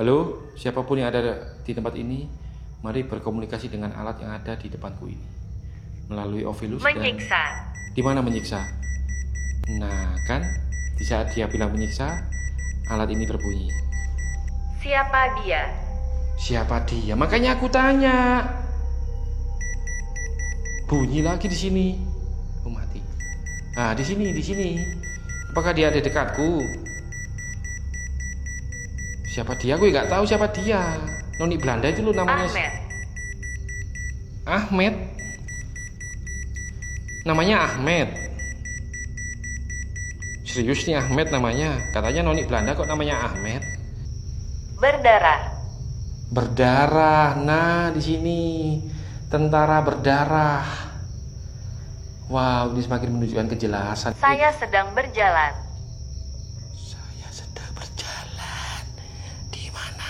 Halo, siapapun yang ada di tempat ini, mari berkomunikasi dengan alat yang ada di depanku ini melalui Ovilus. Menyiksa. Dan di mana menyiksa? Nah kan, di saat dia bilang menyiksa, alat ini berbunyi. Siapa dia? Siapa dia? Makanya aku tanya. Bunyi lagi di sini. Oh, mati. Nah, di sini. Apakah dia ada dekatku? Siapa dia? Gue nggak tahu siapa dia. Noni Belanda itu lo namanya. Ahmed. Namanya Ahmed. Serius nih Ahmed namanya. Katanya Noni Belanda kok namanya Ahmed. Berdarah. Nah, di sini tentara berdarah. Wow, ini semakin menunjukkan kejelasan. Saya sedang berjalan. Di mana?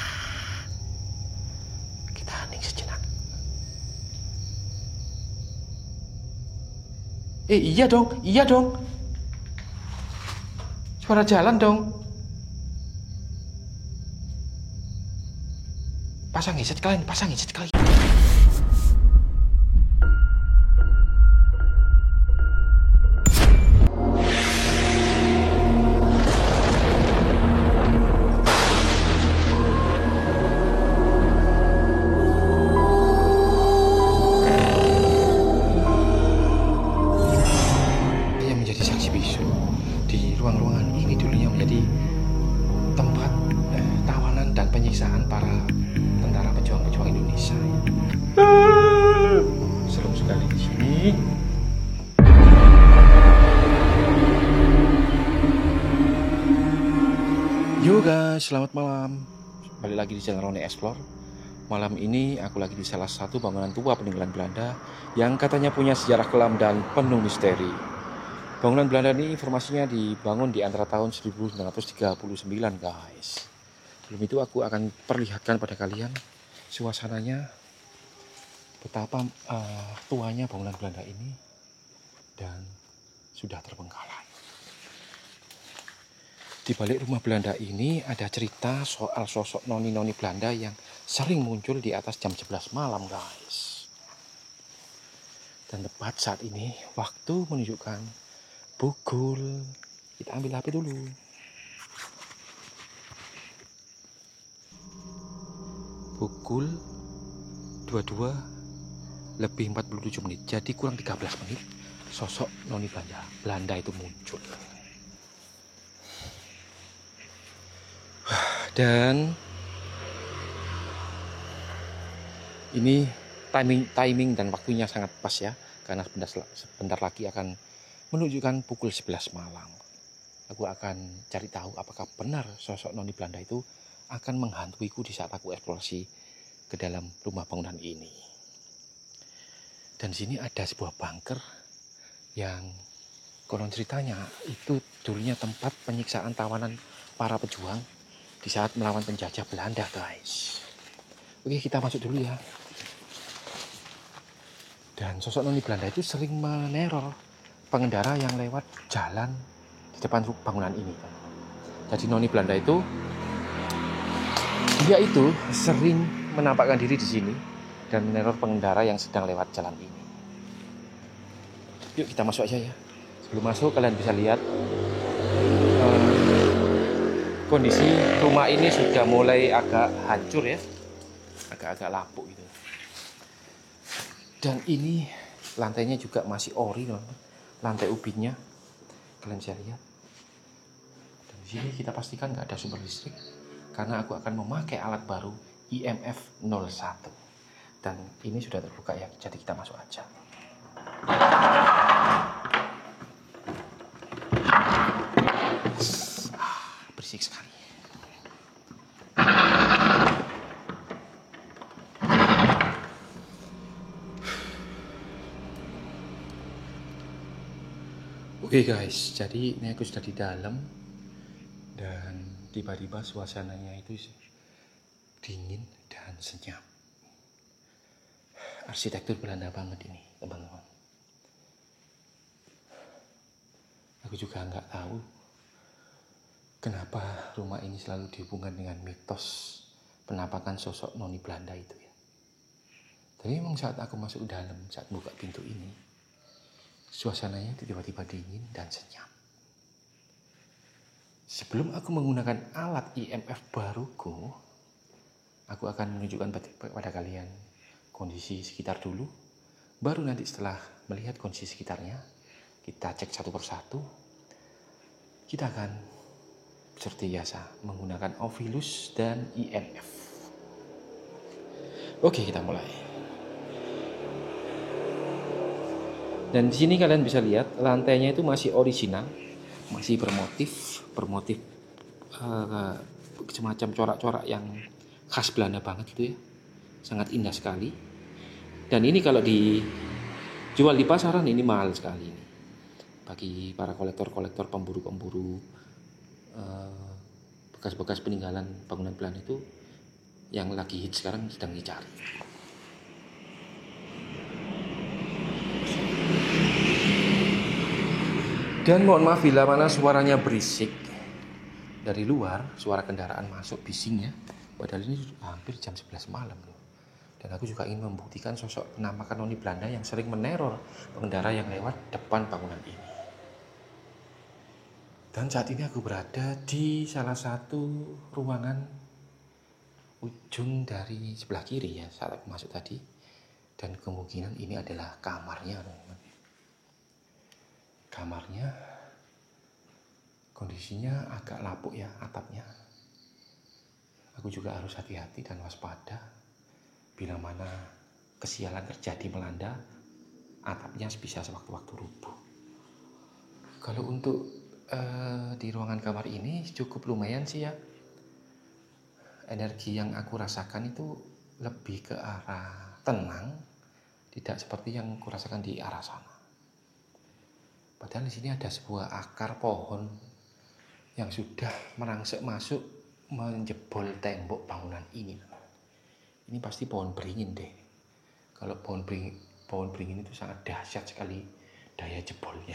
Kita hening sejenak. Iya dong. Suara jalan dong. Pasang headset kalian. Saya menjadi saksi bisu di ruang-ruangan ini dulunya menjadi tempat tawanan dan penyiksaan para tentara pejuang-pejuang Indonesia. Serem sekali di sini. Yo guys, selamat malam. Balik lagi di channel Roni Explore. Malam ini aku lagi di salah satu bangunan tua peninggalan Belanda yang katanya punya sejarah kelam dan penuh misteri. Bangunan Belanda ini informasinya dibangun di antara tahun 1939 guys. Sebelum itu aku akan perlihatkan pada kalian suasananya, betapa tuanya bangunan Belanda ini dan sudah terbengkalai. Di balik rumah Belanda ini ada cerita soal sosok noni-noni Belanda yang sering muncul di atas jam 11 malam guys. Dan tepat saat ini waktu menunjukkan pukul, kita ambil HP dulu. Pukul 22:47. Jadi kurang 13 menit sosok noni Belanda itu muncul. Dan ini timing dan waktunya sangat pas ya, karena sebentar lagi akan menunjukkan pukul 11 malam. Aku akan cari tahu apakah benar sosok noni Belanda itu akan menghantuiku di saat aku eksplorasi ke dalam rumah bangunan ini. Dan di sini ada sebuah bunker yang konon ceritanya itu dulunya tempat penyiksaan tawanan para pejuang di saat melawan penjajah Belanda guys. Oke, kita masuk dulu ya. Dan sosok noni Belanda itu sering meneror pengendara yang lewat jalan di depan bangunan ini. Jadi noni Belanda itu dia itu sering menampakkan diri di sini dan meneror pengendara yang sedang lewat jalan ini. Yuk kita masuk aja ya. Sebelum masuk kalian bisa lihat kondisi rumah ini sudah mulai agak hancur ya, agak-agak lapuk gitu. Dan ini lantainya juga masih ori loh, lantai ubinnya kalian bisa lihat. Dan di sini kita pastikan nggak ada sumber listrik karena aku akan memakai alat baru IMF 01. Dan ini sudah terbuka ya, jadi kita masuk aja. Berisik sekali. Oke guys, jadi ini aku sudah di dalam dan tiba-tiba suasananya itu dingin dan senyap. Arsitektur Belanda banget ini teman-teman. Aku juga nggak tahu kenapa rumah ini selalu dihubungkan dengan mitos penampakan sosok noni Belanda itu ya. Tapi memang saat aku masuk dalam, saat buka pintu ini, suasananya itu tiba-tiba dingin dan senyap. Sebelum aku menggunakan alat IMF baruku, aku akan menunjukkan pada kalian kondisi sekitar dulu. Baru nanti setelah melihat kondisi sekitarnya, kita cek satu persatu. Kita akan seperti biasa menggunakan Ovilus dan IMF. Oke, kita mulai. Dan di sini kalian bisa lihat lantainya itu masih original, masih bermotif semacam corak-corak yang khas Belanda banget gitu ya, sangat indah sekali. Dan ini kalau dijual di pasaran ini mahal sekali ini. Bagi para kolektor-kolektor, pemburu-pemburu bekas-bekas peninggalan bangunan Belanda itu yang lagi hit sekarang sedang dicari. Dan mohon maaf bila mana suaranya berisik dari luar, suara kendaraan masuk bisingnya. Padahal ini hampir jam 11 malam loh. Dan aku juga ingin membuktikan sosok penampakan noni Belanda yang sering meneror pengendara yang lewat depan bangunan ini. Dan saat ini aku berada di salah satu ruangan ujung dari sebelah kiri ya saat aku masuk tadi. Dan kemungkinan ini adalah kamarnya, teman-teman. Kamarnya kondisinya agak lapuk ya atapnya. Aku juga harus hati-hati dan waspada bila mana kesialan terjadi melanda, atapnya bisa sewaktu-waktu rubuh. Kalau untuk di ruangan kamar ini cukup lumayan sih ya. Energi yang aku rasakan itu lebih ke arah tenang, tidak seperti yang aku rasakan di arah sana. Padahal di sini ada sebuah akar pohon yang sudah merangsek masuk menjebol tembok bangunan ini. Ini pasti pohon beringin deh. Kalau pohon beringin itu sangat dahsyat sekali daya jebolnya.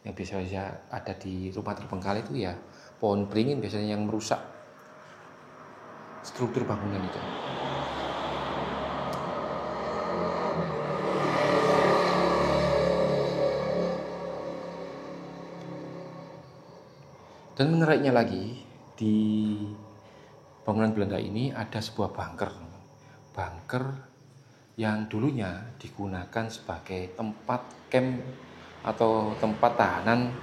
Yang biasanya ada di rumah terbengkalai itu ya pohon beringin biasanya yang merusak struktur bangunan itu. Dan menariknya lagi, di bangunan Belanda ini ada sebuah bunker yang dulunya digunakan sebagai tempat camp atau tempat tahanan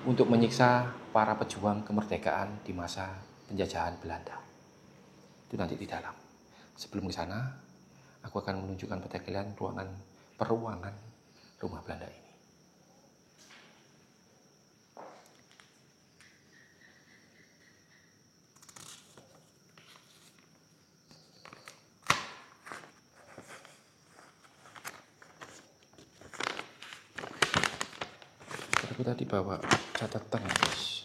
untuk menyiksa para pejuang kemerdekaan di masa penjajahan Belanda. Itu nanti di dalam. Sebelum ke sana, aku akan menunjukkan pada kalian peruangan rumah Belanda ini. Aku tadi bawa catatan, guys.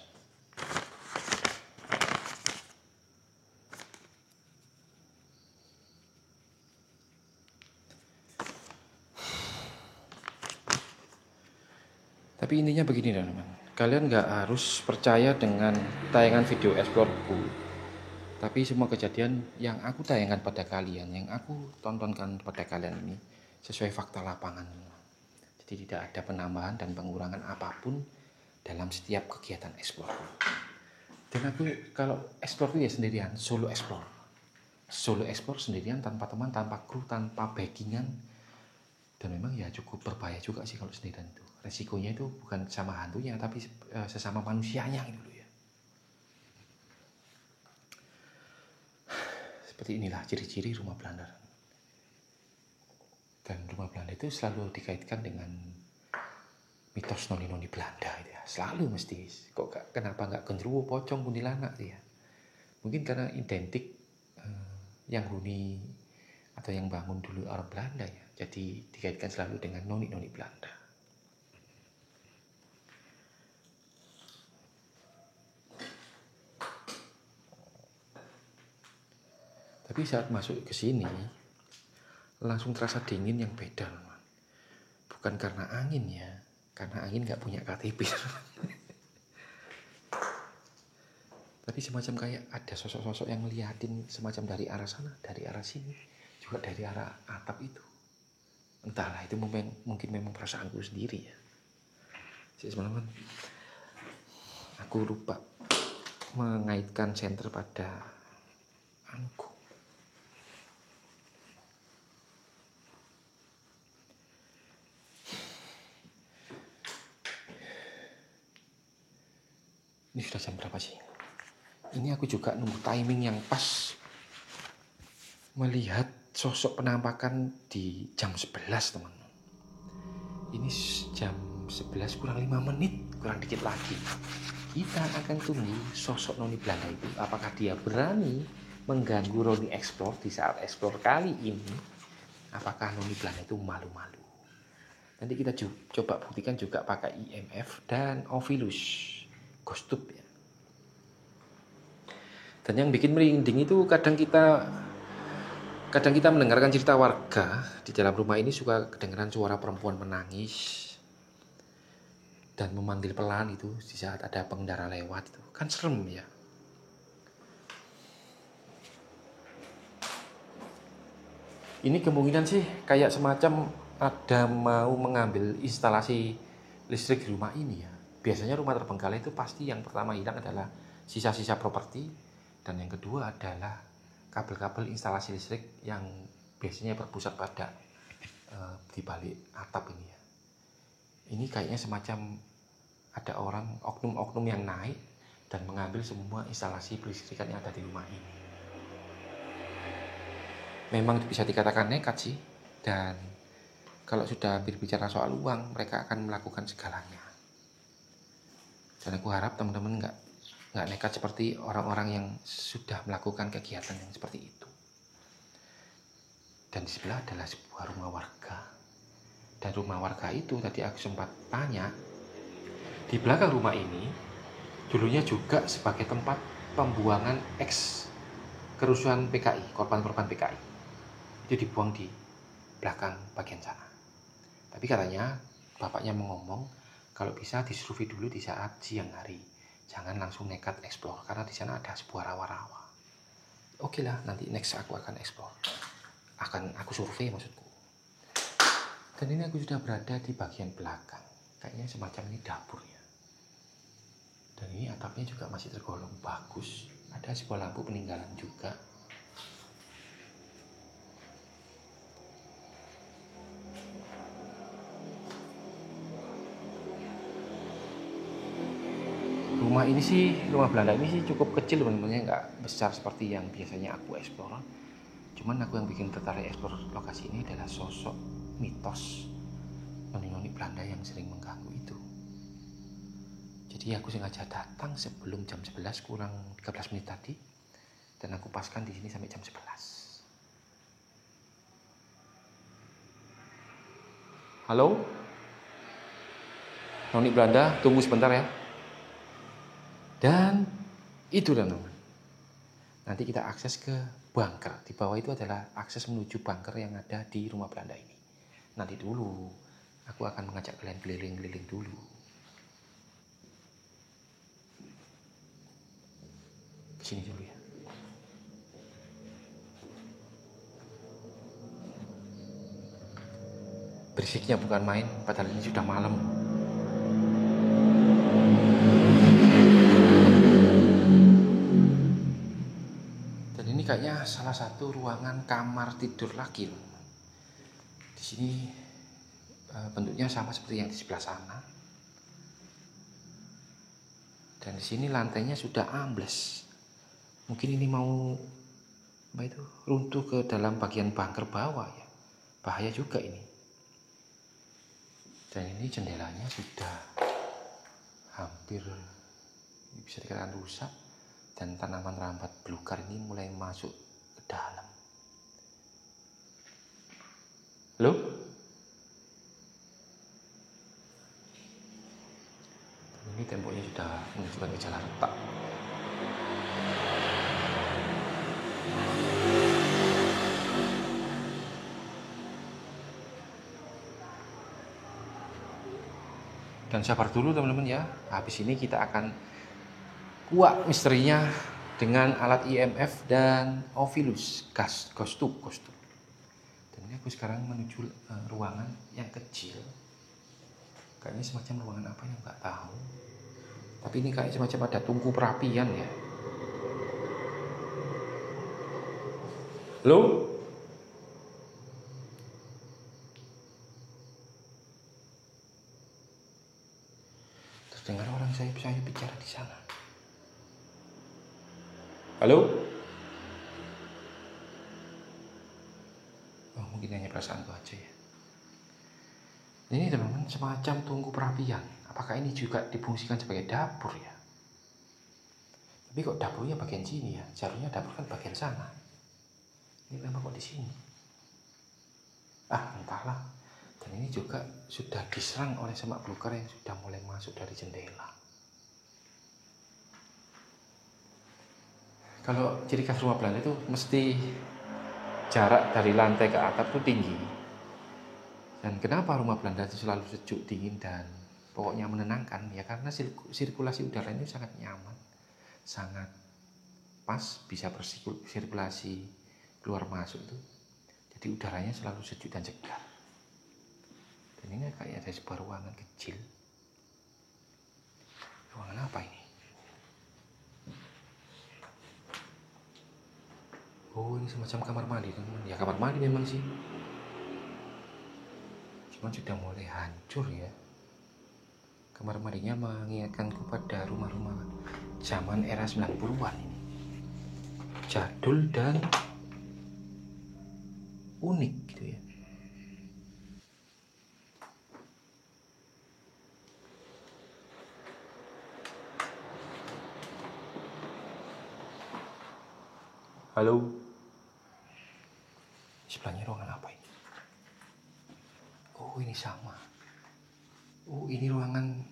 Tapi intinya begini teman-teman, kalian nggak harus percaya dengan tayangan video explore-ku. Tapi semua kejadian yang aku tayangkan pada kalian, yang aku tontonkan pada kalian ini sesuai fakta lapangan. Jadi tidak ada penambahan dan pengurangan apapun dalam setiap kegiatan explore. Dan aku kalau explore itu ya sendirian, solo explore. Solo explore sendirian, tanpa teman, tanpa kru, tanpa backingan. Dan memang ya cukup berbahaya juga sih kalau sendirian itu. Resikonya itu bukan sama hantunya, tapi sesama manusianya gitu ya. Seperti inilah ciri-ciri rumah Belanda. Dan rumah Belanda itu selalu dikaitkan dengan mitos noni-noni Belanda gitu ya. Selalu mesti. Kenapa nggak genderuwo, pocong, kuntilanak gitu ya. Mungkin karena identik yang huni atau yang bangun dulu orang Belanda ya. Jadi dikaitkan selalu dengan noni-noni Belanda. Tapi saat masuk ke sini langsung terasa dingin yang beda, bukan karena angin ya, karena angin nggak punya KTP. Tapi semacam kayak ada sosok-sosok yang ngeliatin semacam dari arah sana, dari arah sini, juga dari arah atap itu. Entahlah, itu mungkin memang perasaanku sendiri ya. Semalam aku lupa mengaitkan senter pada anuku. Ini sudah jam berapa sih? Ini aku juga nunggu timing yang pas melihat sosok penampakan di jam 11, teman. Ini jam 11 kurang 5 menit, kurang dikit lagi. Kita akan tunggu sosok Noni Belanda itu. Apakah dia berani mengganggu Roni Explore di saat Explore kali ini? Apakah Noni Belanda itu malu-malu? Nanti kita coba buktikan juga pakai IMF dan Ovilus Ghost Tube ya. Dan yang bikin merinding itu kadang kita mendengarkan cerita warga di dalam rumah ini suka kedengaran suara perempuan menangis dan memanggil pelan itu di saat ada pengendara lewat itu. Kan serem ya. Ini kemungkinan sih kayak semacam ada mau mengambil instalasi listrik di rumah ini ya. Biasanya rumah terbengkalai itu pasti yang pertama hilang adalah sisa-sisa properti, dan yang kedua adalah kabel-kabel instalasi listrik yang biasanya berpusat pada di balik atap ini ya. Ini kayaknya semacam ada orang oknum-oknum yang naik dan mengambil semua instalasi listrikan yang ada di rumah ini. Memang bisa dikatakan nekat sih, dan kalau sudah berbicara soal uang, mereka akan melakukan segalanya. Dan aku harap teman-teman nggak nekat seperti orang-orang yang sudah melakukan kegiatan yang seperti itu. Dan di sebelah adalah sebuah rumah warga. Dan rumah warga itu tadi aku sempat tanya, di belakang rumah ini dulunya juga sebagai tempat pembuangan kerusuhan PKI, korban-korban PKI. Itu dibuang di belakang bagian sana. Tapi katanya bapaknya ngomong kalau bisa disurvei dulu di saat siang hari, jangan langsung nekat explore karena di sana ada sebuah rawa-rawa. Oke lah, nanti next aku akan explore, akan aku survei maksudku. Dan ini aku sudah berada di bagian belakang, kayaknya semacam ini dapur ya. Dan ini atapnya juga masih tergolong bagus, ada sebuah lampu peninggalan juga. Rumah Belanda ini sih cukup kecil teman-teman, nggak besar seperti yang biasanya aku explore. Cuman aku yang bikin tertarik explore lokasi ini adalah sosok mitos noni-noni Belanda yang sering mengganggu itu. Jadi aku sengaja datang sebelum jam 11 kurang 13 menit tadi, dan aku paskan di sini sampai jam 11. Halo? Noni Belanda, tunggu sebentar ya. Dan itu teman-teman. Nanti kita akses ke bunker. Di bawah itu adalah akses menuju bunker yang ada di rumah Belanda ini. Nanti dulu, aku akan mengajak kalian keliling-keliling dulu. Kesini dulu ya. Berisiknya bukan main, padahal ini sudah malam. Dan ini kayaknya salah satu ruangan kamar tidur lagi loh. Di sini bentuknya sama seperti yang di sebelah sana. Dan di sini lantainya sudah ambles. Mungkin ini mau runtuh ke dalam bagian bunker bawah ya. Bahaya juga ini. Dan ini jendelanya sudah hampir bisa dikatakan rusak, dan tanaman rambat belukar ini mulai masuk ke dalam. Halo? Ini temboknya sudah menunjukkan gejala retak. Dan sabar dulu teman-teman ya. Habis ini kita akan Kuak misterinya dengan alat IMF dan Ovilus kostum. Dan ini aku sekarang menuju ruangan yang kecil. Kayaknya semacam ruangan apa yang nggak tahu. Tapi ini kayak semacam ada tungku perapian ya. Halo? Terdengar orang saya bicara di sana. Halo? Oh, mungkin hanya perasaanku aja ya. Ini teman-teman semacam tungku perapian. Apakah ini juga difungsikan sebagai dapur ya? Tapi kok dapurnya bagian sini ya? Seharusnya dapur kan bagian sana. Ini kenapa kok di sini? Entahlah. Dan ini juga sudah diserang oleh semak belukar yang sudah mulai masuk dari jendela. Kalau ciri khas rumah Belanda itu mesti jarak dari lantai ke atap itu tinggi. Dan kenapa rumah Belanda itu selalu sejuk, dingin, dan pokoknya menenangkan? Ya karena sirkulasi udara ini sangat nyaman, sangat pas, bisa bersirkulasi keluar masuk tuh. Jadi udaranya selalu sejuk dan segar. Dan ini kayak ada sebuah ruangan kecil. Ruangan apa ini? Oh, ini semacam kamar mandi teman-teman. Ya kamar mandi memang sih. Cuman sudah mulai hancur ya. Kamar mandinya mengingatkanku pada rumah-rumah zaman era 90-an ini. Jadul dan unik gitu ya. Halo. Sebelahnya ruangan apa ini? Oh, ini sama. Oh, ini ruangan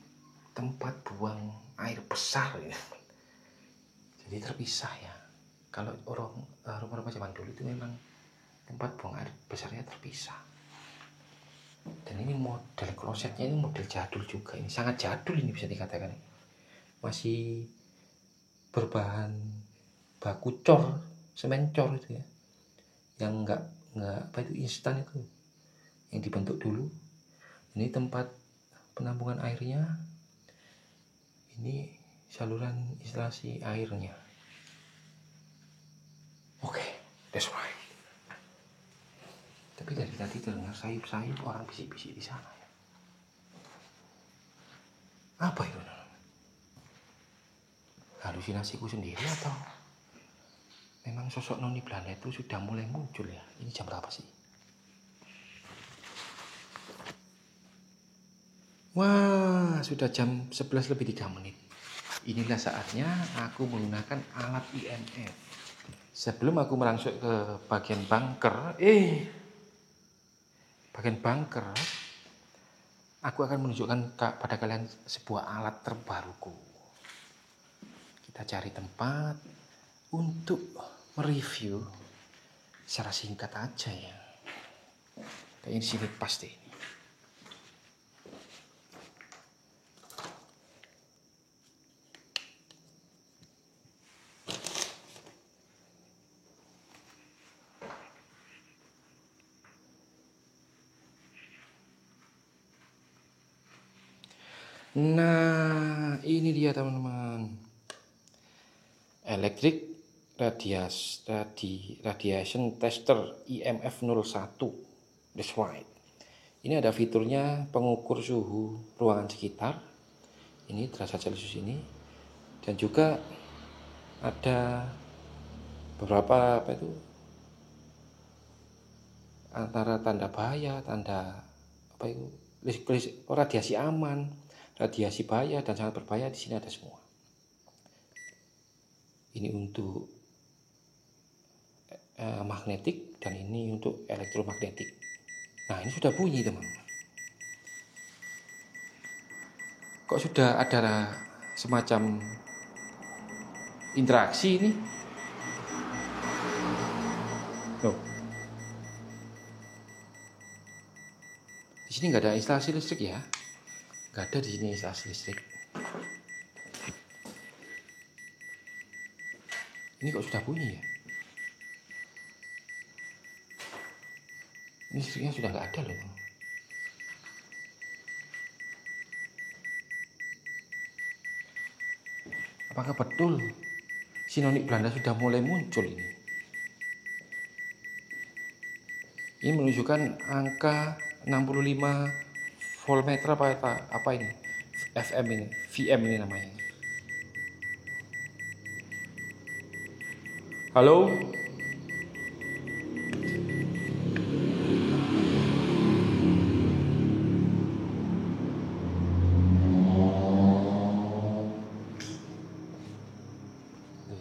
tempat buang air besar ya. Jadi terpisah ya. Kalau rumah-rumah zaman dulu itu memang tempat buang air besarnya terpisah. Dan ini model klosetnya ini model jadul juga. Ini sangat jadul ini bisa dikatakan. Masih berbahan baku cor, semen cor itu ya. Yang enggak apa itu instan itu. Yang dibentuk dulu. Ini tempat penampungan airnya. Ini saluran instalasi airnya. Oke, that's right. Tapi dari tadi terdengar sayup-sayup orang bisik-bisik di sana. Apa itu? Halusinasiku sendiri atau memang sosok noni Belanda itu sudah mulai muncul ya? Ini jam berapa sih? Wah, sudah jam 11 lebih 3 menit. Inilah saatnya aku menggunakan alat IMF. Sebelum aku merangsuk ke bagian bunker, aku akan menunjukkan pada kalian sebuah alat terbaruku. Kita cari tempat untuk mereview secara singkat aja ya. Kayaknya di sini pasti. Nah, ini dia teman-teman. Electric Radiation Tester IMF 01. That's right. Ini ada fiturnya pengukur suhu ruangan sekitar. Ini derajat Celcius ini. Dan juga ada beberapa antara tanda bahaya, tanda radiasi aman, radiasi bahaya dan sangat berbahaya, di sini ada semua. Ini untuk magnetik dan ini untuk elektromagnetik. Nah, ini sudah bunyi teman. Kok sudah ada semacam interaksi ini? Loh. Di sini nggak ada instalasi listrik ya? Nggak ada di sini instalasi listrik. Ini kok sudah bunyi ya? Ini listriknya sudah nggak ada loh. Apakah betul sinonik Belanda sudah mulai muncul ini? Ini menunjukkan angka 65 voltmeter apa ini? FM ini, VM ini namanya. Halo?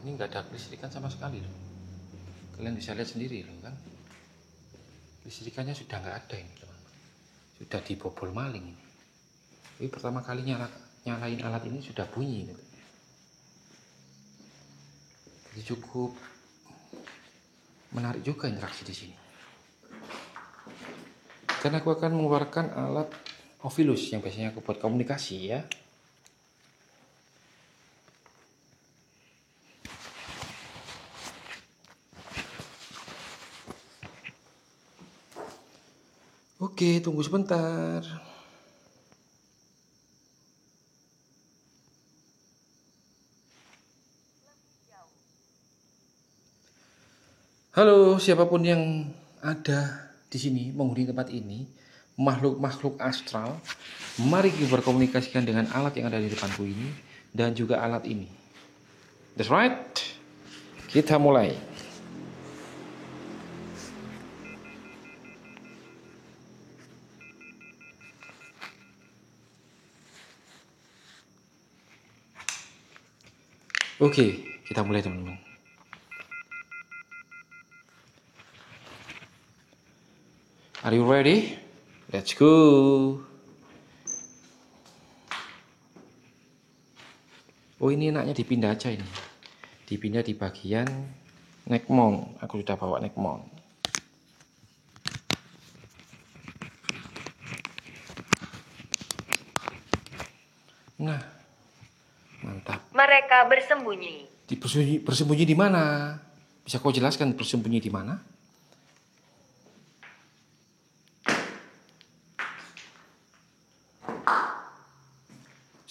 Ini nggak ada listrikan sama sekali loh. Kalian bisa lihat sendiri loh kan. Listrikannya sudah nggak ada ini teman-teman. Sudah dibobol maling ini. Ini pertama kali nyalain alat ini sudah bunyi gitu. Jadi cukup menarik juga interaksi di sini. Karena aku akan mengeluarkan alat Ovilus yang biasanya aku buat komunikasi ya. Oke, tunggu sebentar. Halo, siapapun yang ada di sini menghuni tempat ini, makhluk-makhluk astral, mari kita berkomunikasikan dengan alat yang ada di depanku ini dan juga alat ini. That's right. Kita mulai. Oke, kita mulai teman-teman. Are you ready? Let's go. Oh, ini enaknya dipindah aja ini. Dipindah di bagian neck mount. Aku sudah bawa neck mount. Nah, mantap. Mereka bersembunyi. Bersembunyi di mana? Bisa kau jelaskan bersembunyi di mana?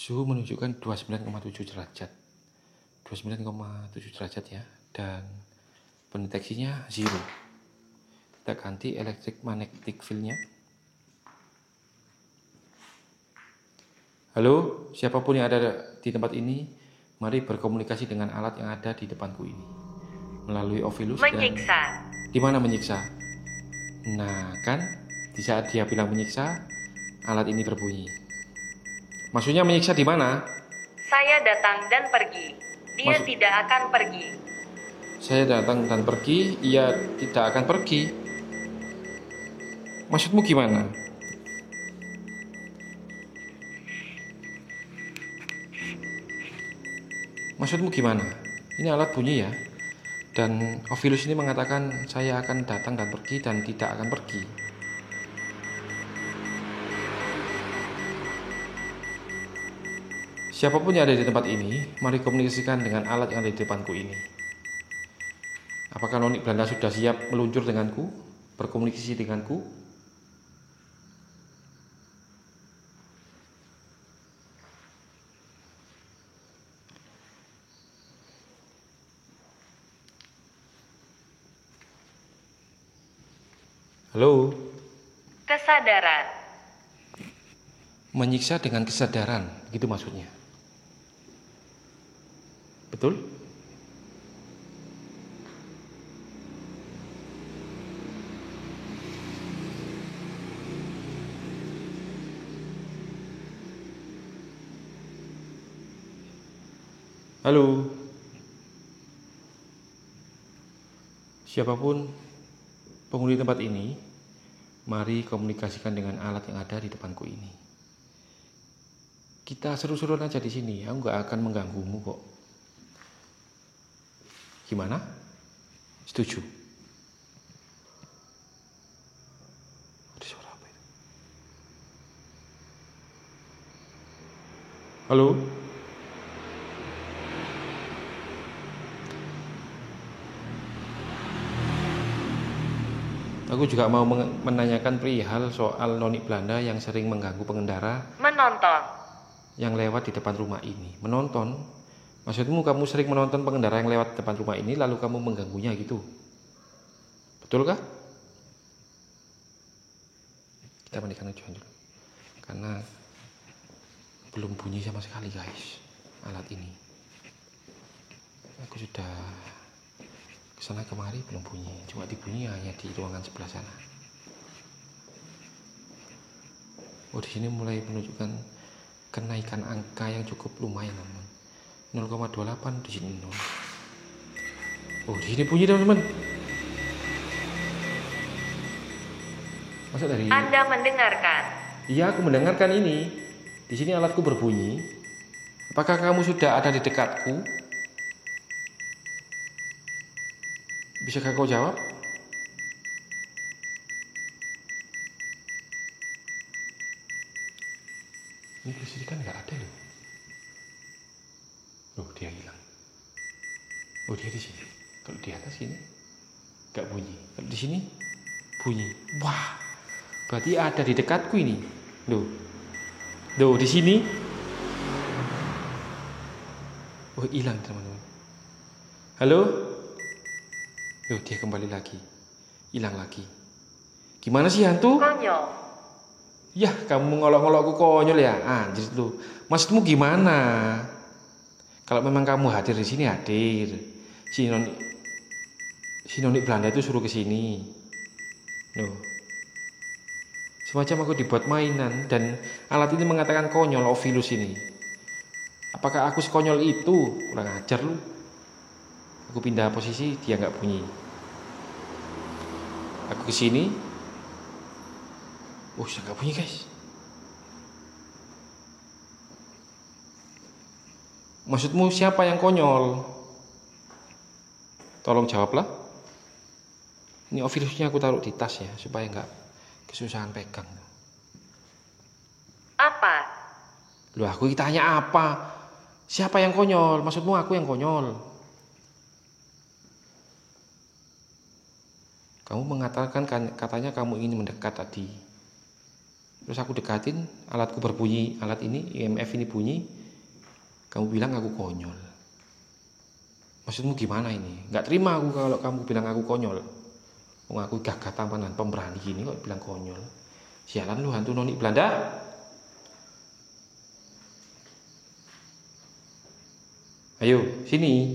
Suhu menunjukkan 29,7 derajat. 29,7 derajat ya. Dan pendeteksinya 0. Kita ganti electric magnetic field-nya. Halo, siapapun yang ada di tempat ini, mari berkomunikasi dengan alat yang ada di depanku ini. Melalui Ovilus Menyiksa. Di mana menyiksa? Nah, kan di saat dia bilang menyiksa, alat ini berbunyi. Maksudnya menyiksa di mana? Saya datang dan pergi. Dia Maksud- tidak akan pergi. Saya datang dan pergi, ia tidak akan pergi. Maksudmu gimana? Maksudmu gimana? Ini alat bunyi ya. Dan Ovilus ini mengatakan saya akan datang dan pergi dan tidak akan pergi. Siapapun yang ada di tempat ini, mari komunikasikan dengan alat yang ada di depanku ini. Apakah nonik Belanda sudah siap meluncur denganku, berkomunikasi denganku? Halo? Kesadaran. Menyiksa dengan kesadaran, gitu maksudnya. Betul? Halo? Siapapun penghuni tempat ini, mari komunikasikan dengan alat yang ada di depanku ini. Kita seru-seruan aja di sini, aku nggak akan mengganggumu kok. Gimana? Setuju? Ada suara apa itu? Halo? Aku juga mau menanyakan perihal soal noni Belanda yang sering mengganggu pengendara Menonton. yang lewat di depan rumah ini. Menonton? Maksudmu kamu sering menonton pengendara yang lewat depan rumah ini lalu kamu mengganggunya gitu? Betulkah? Kita mandikan aja dulu. Karena belum bunyi sama sekali guys alat ini. Aku sudah kesana kemari belum bunyi, cuma dibunyi hanya di ruangan sebelah sana. Oh, di sini mulai menunjukkan kenaikan angka yang cukup lumayan teman. 0,28 di sini 0. Oh, di sini bunyi teman-teman. Masa dari Anda mendengarkan. Iya, aku mendengarkan ini. Di sini alatku berbunyi. Apakah kamu sudah ada di dekatku? Bisakah kau jawab? Ini kelistrikan nggak ada loh. Loh, dia hilang. Oh, dia di sini. Kalau di atas sini nggak bunyi. Kalau di sini bunyi. Wah, berarti ada di dekatku ini. Loh, loh di sini. Oh, hilang teman-teman. Halo? Loh, dia kembali lagi. Hilang lagi. Gimana sih hantu? Konyol. Yah, kamu ngolok-ngolokku konyol ya. Anjir lu. Maksudmu gimana? Kalau memang kamu hadir di sini hadir. Si noni Belanda itu suruh ke sini. Loh. Semacam aku dibuat mainan dan alat ini mengatakan konyol Ovilus ini. Apakah aku sekonyol itu? Kurang ajar lu. Aku pindah posisi, dia nggak bunyi. Aku ke sini. Oh, sudah nggak bunyi guys. Maksudmu siapa yang konyol? Tolong jawablah. Ini Ovilusnya aku taruh di tas ya, supaya nggak kesusahan pegang. Apa? Loh, aku tanya apa? Siapa yang konyol? Maksudmu aku yang konyol? Kamu mengatakan katanya kamu ingin mendekat tadi. Terus aku dekatin, alatku berbunyi, alat ini IMF ini bunyi. Kamu bilang aku konyol. Maksudmu gimana ini? Gak terima aku kalau kamu bilang aku konyol. Aku gagah tampan dan pemberani gini kok bilang konyol. Sialan lu hantu noni Belanda. Ayo, sini.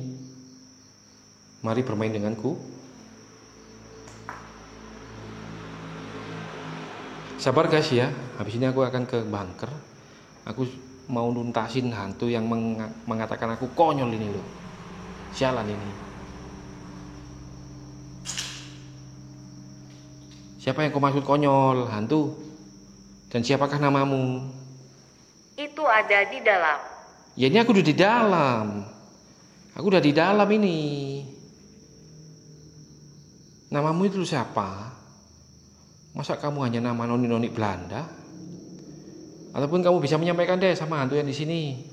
Mari bermain denganku. Sabar guys ya, habis ini aku akan ke bunker. Aku mau nuntasin hantu yang mengatakan aku konyol ini loh. Sialan ini. Siapa yang kau maksud konyol, hantu? Dan siapakah namamu? Itu ada di dalam. Ya ini aku udah di dalam. Aku udah di dalam ini. Namamu itu siapa? Masa kamu hanya nama noni-noni Belanda? Ataupun kamu bisa menyampaikan deh sama hantu yang di sini,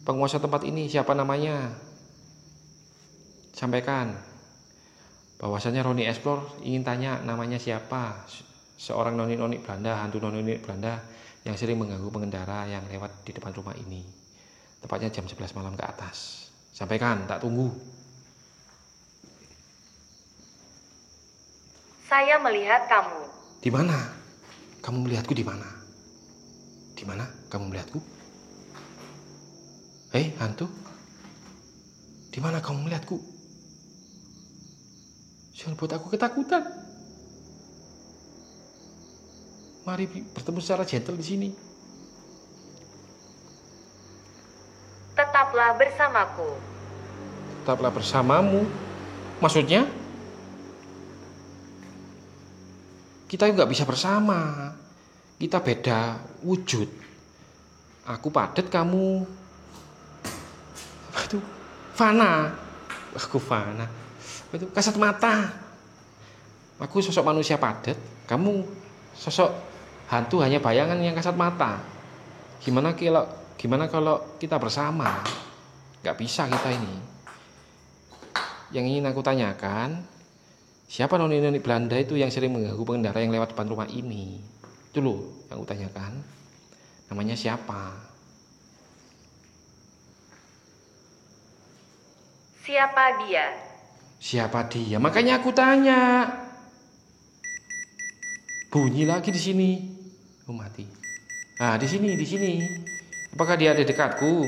penguasa tempat ini siapa namanya? Sampaikan. Bahwasanya Roni Explore ingin tanya namanya siapa? Seorang noni-noni Belanda, hantu noni-noni Belanda yang sering mengganggu pengendara yang lewat di depan rumah ini. Tepatnya jam 11 malam ke atas. Sampaikan, tak tunggu. Saya melihat kamu. Di mana? Kamu melihatku di mana? Di mana kamu melihatku? Hei, hantu. Di mana kamu melihatku? Jangan buat aku ketakutan. Mari bertemu secara gentle di sini. Tetaplah bersamaku. Tetaplah bersamamu. Maksudnya? Kita nggak bisa bersama. Kita beda wujud. Aku padat, kamu apa itu? Fana. Aku fana. Apa itu? Kasat mata. Aku sosok manusia padat, kamu sosok hantu hanya bayangan yang kasat mata. Gimana kalau kita bersama? Nggak bisa kita ini. Yang ingin aku tanyakan, Siapa noni-noni Belanda itu yang sering mengganggu pengendara yang lewat depan rumah ini? Itu loh yang aku tanyakan. Namanya siapa? Siapa dia? Siapa dia? Makanya aku tanya. Bunyi lagi di sini. Oh, mati. Ah, di sini, di sini. Apakah dia ada dekatku?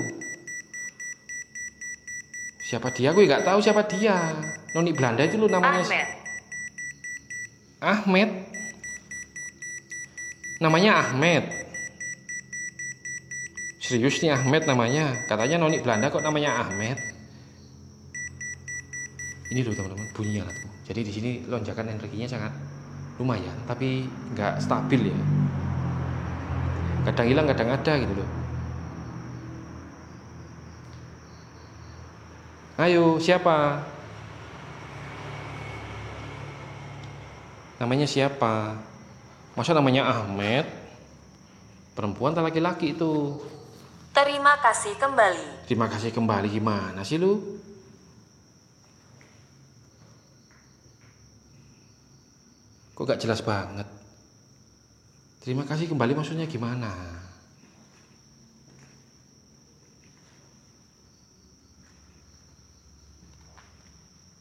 Siapa dia? Aku nggak tahu siapa dia. Noni Belanda itu loh namanya. Ahmed. Ahmed. Namanya Ahmed. Serius nih Ahmed namanya. Katanya noni Belanda kok namanya Ahmed. Ini loh teman-teman bunyi alatku. Jadi di sini lonjakan energinya sangat lumayan, tapi nggak stabil ya. Kadang hilang, kadang ada gitu loh. Ayo, siapa? Namanya siapa? Masa namanya Ahmed? Perempuan atau laki-laki itu? Terima kasih kembali. Terima kasih kembali gimana sih lu? Kok gak jelas banget? Terima kasih kembali maksudnya gimana?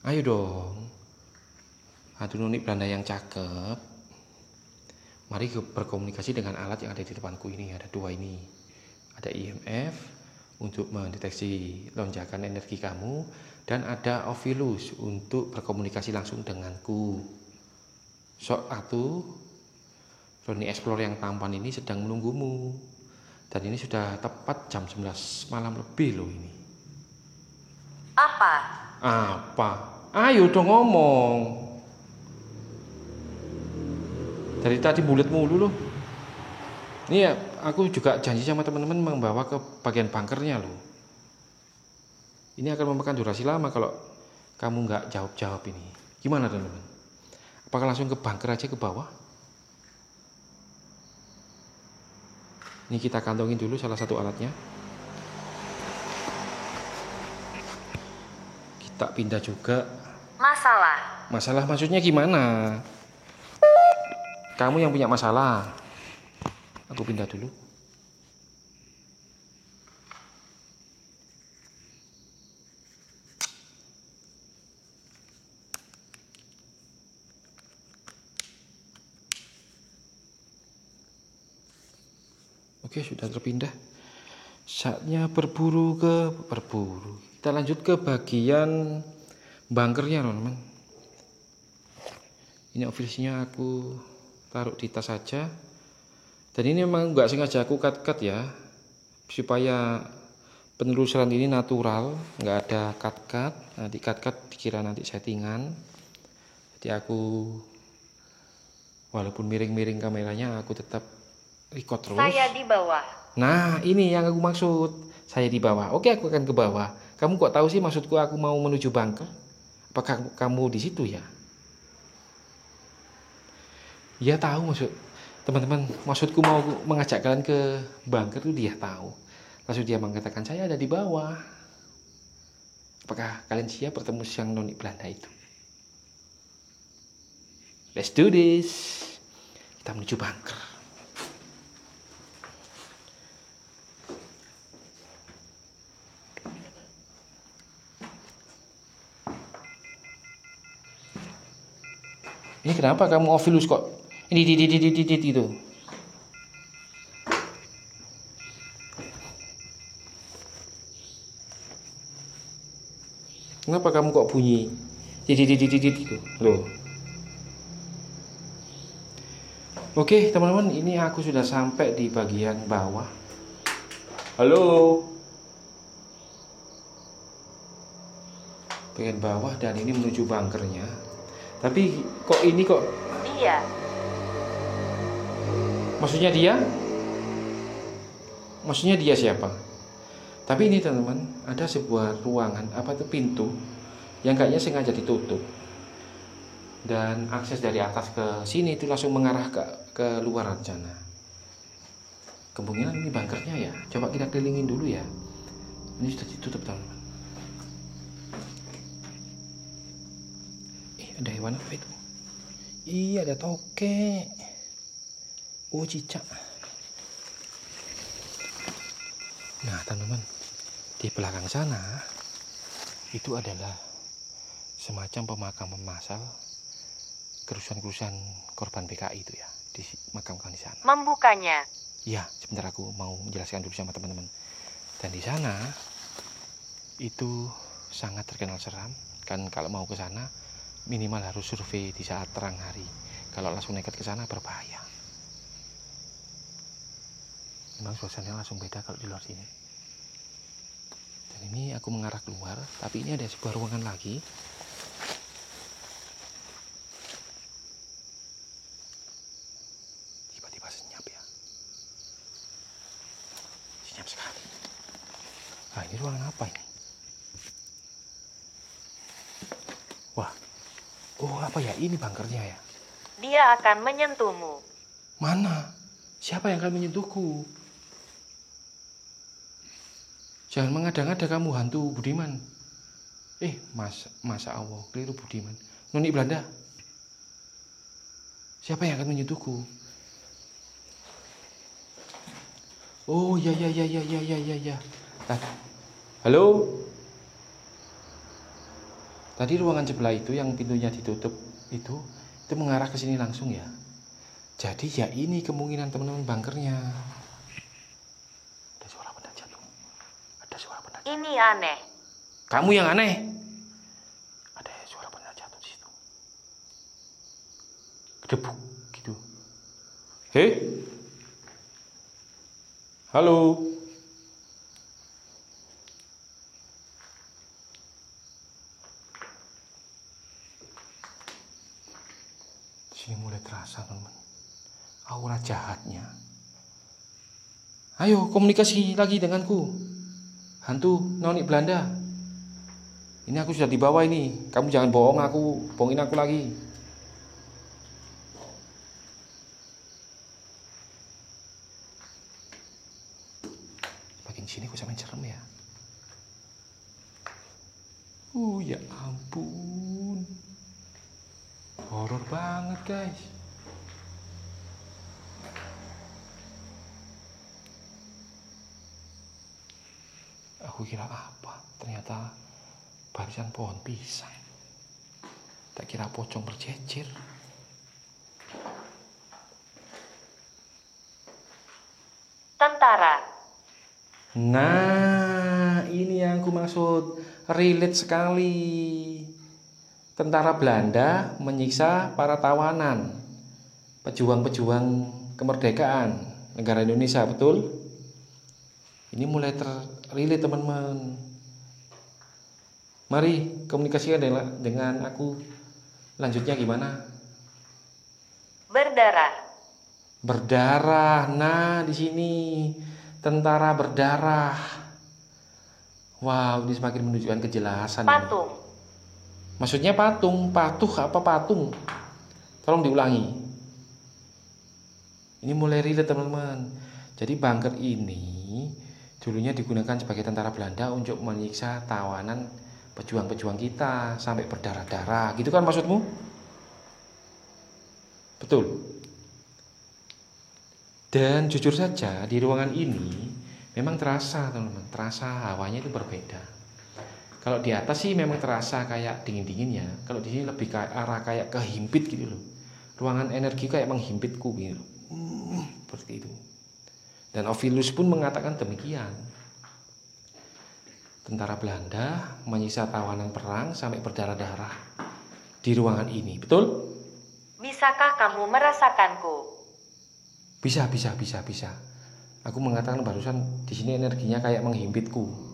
Ayo dong. Aduh noni Belanda yang cakep. Mari berkomunikasi dengan alat yang ada di depanku ini. Ada dua ini. Ada IMF untuk mendeteksi lonjakan energi kamu. Dan ada Ovilus untuk berkomunikasi langsung denganku. Sok atuh, Roni Explore yang tampan ini sedang menunggumu. Dan ini sudah tepat jam 11 malam lebih loh ini. Apa? Apa? Ayo dong ngomong. Dari tadi bulet mulu loh. Ini ya, aku juga janji sama teman-teman membawa ke bagian bunkernya loh. Ini akan memakan durasi lama kalau kamu nggak jawab-jawab ini. Gimana teman-teman? Apakah langsung ke bunker aja ke bawah? Ini kita kantongin dulu salah satu alatnya. Kita pindah juga. Masalah. Masalah maksudnya gimana? Kamu yang punya masalah. Aku pindah dulu. Oke, sudah terpindah. Saatnya berburu. Kita lanjut ke bagian bunkernya, teman-teman. Ini ofisinya aku taruh di tas saja. Dan ini memang nggak sengaja aku cut ya, supaya penelusuran ini natural, nggak ada cut. Nanti cut dikira nanti settingan. Jadi aku walaupun miring-miring kameranya, aku tetap record terus. Saya di bawah. Nah, ini yang aku maksud. Saya di bawah. Oke, aku akan ke bawah. Kamu kok tahu sih maksudku aku mau menuju bunker? Apakah kamu di situ ya? Dia tahu maksud teman-teman. Maksudku mau mengajak kalian ke bunker itu dia tahu. Lalu dia mengatakan saya ada di bawah. Apakah kalian siap bertemu siang noni Belanda itu? Let's do this. Kita menuju bunker. Ini kenapa kamu Ovilus kok? Ini gitu. Kenapa kamu kok bunyi? Gitu. Loh. Oke, teman-teman, ini aku sudah sampai di bagian bawah. Halo. Bagian bawah dan ini menuju bunkernya. Tapi kok ini kok Dia. maksudnya dia? Maksudnya dia siapa? Tapi ini teman-teman, ada sebuah ruangan, apa itu pintu yang kayaknya sengaja ditutup. Dan akses dari atas ke sini itu langsung mengarah ke luaran sana. Kemungkinan ini bunkernya ya. Coba kita kelilingin dulu ya. Ini sudah ditutup teman-teman. ada hewan apa itu? Iya, ada tokek. Oh, cicak. Nah, teman-teman, di belakang sana itu adalah semacam pemakaman massal kerusuhan-kerusuhan korban PKI itu ya, dimakamkan di sana. Membukanya. Iya, sebentar aku mau menjelaskan dulu sama teman-teman. Dan di sana itu sangat terkenal seram. Kan kalau mau ke sana minimal harus survei di saat terang hari. Kalau langsung nekat ke sana berbahaya. Memang suasananya langsung beda kalau di luar sini. Dan ini aku mengarah keluar, tapi ini ada sebuah ruangan lagi. Tiba-tiba senyap ya. Senyap sekali. Nah, ini ruangan apa ini? Wah, oh apa ya? Ini bunkernya ya? Dia akan menyentuhmu. Mana? Siapa yang akan menyentuhku? Jangan mengada-ngada kamu hantu Budiman. Masa Allah, keliru Budiman. Noni Belanda. Siapa yang akan menyentuhku? Oh, ya. Halo? Tadi ruangan sebelah itu yang pintunya ditutup itu mengarah ke sini langsung ya. Jadi ya ini kemungkinan teman-teman bunkernya. Ada suara benda jatuh. Ini aneh. Kamu yang aneh. Ada suara benda jatuh di situ. Gedebuk gitu. Hei. Halo. Di sini mulai terasa, teman-teman. Aura jahatnya. Ayo komunikasi lagi denganku. Hantu Noni Belanda. Ini aku sudah di bawah ini. Kamu jangan bohongin aku lagi. Makin sini aku samain serem ya. Ya ampun. Horor banget, guys. Aku kira apa? Ternyata barisan pohon pisang. Tak kira pocong berjejer. Tentara. Nah, ini yang aku maksud. Relate sekali. Tentara Belanda menyiksa para tawanan, pejuang-pejuang kemerdekaan negara Indonesia, betul? Ini mulai terrelate, teman-teman. Mari komunikasikan dengan aku. Lanjutnya gimana? Berdarah. Berdarah. Nah, di sini tentara berdarah. Wow, ini semakin menunjukkan kejelasan. Patung. Maksudnya patung, patuh apa patung? Tolong diulangi. Ini mulai relate, teman-teman. Jadi bunker ini dulunya digunakan sebagai tentara Belanda untuk menyiksa tawanan pejuang-pejuang kita sampai berdarah-darah. Gitu kan maksudmu? Betul. Dan jujur saja di ruangan ini memang terasa, teman-teman. Terasa hawanya itu berbeda. Kalau di atas sih memang terasa kayak dingin-dingin ya. Kalau di sini lebih ke arah kayak kehimpit gitu loh. Ruangan energi kayak menghimpitku gitu. Seperti itu. Dan Ovilus pun mengatakan demikian. Tentara Belanda menyiksa tawanan perang sampai berdarah-darah di ruangan ini, betul? Bisakah kamu merasakanku? Bisa. Aku mengatakan barusan di sini energinya kayak menghimpitku.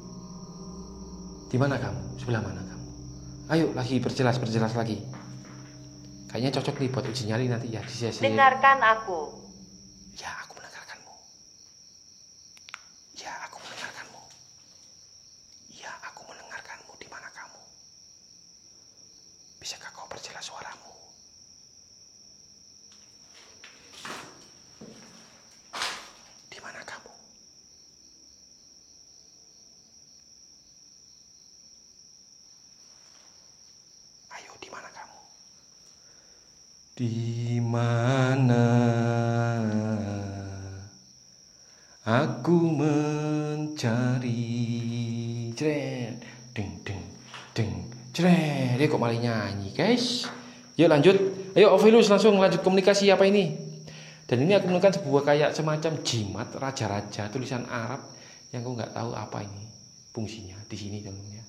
Di mana kamu? Sebelah mana kamu? Ayo lagi perjelas lagi. Kayaknya cocok nih buat uji nyali nanti ya di sesi. Dengarkan aku. Ya, aku mendengarkanmu. Di mana kamu? Bisakah kau perjelas suaramu? Di mana kamu? Ayo, di mana kamu? Di mana aku mencari jret ding ding ding jret. Dia kok malah nyanyi, guys. Yuk lanjut. Ayo Ovilus langsung lanjut komunikasi apa ini. Dan ini aku menemukan sebuah kayak semacam jimat raja-raja tulisan Arab yang aku nggak tahu apa ini fungsinya di sini teman-teman ya.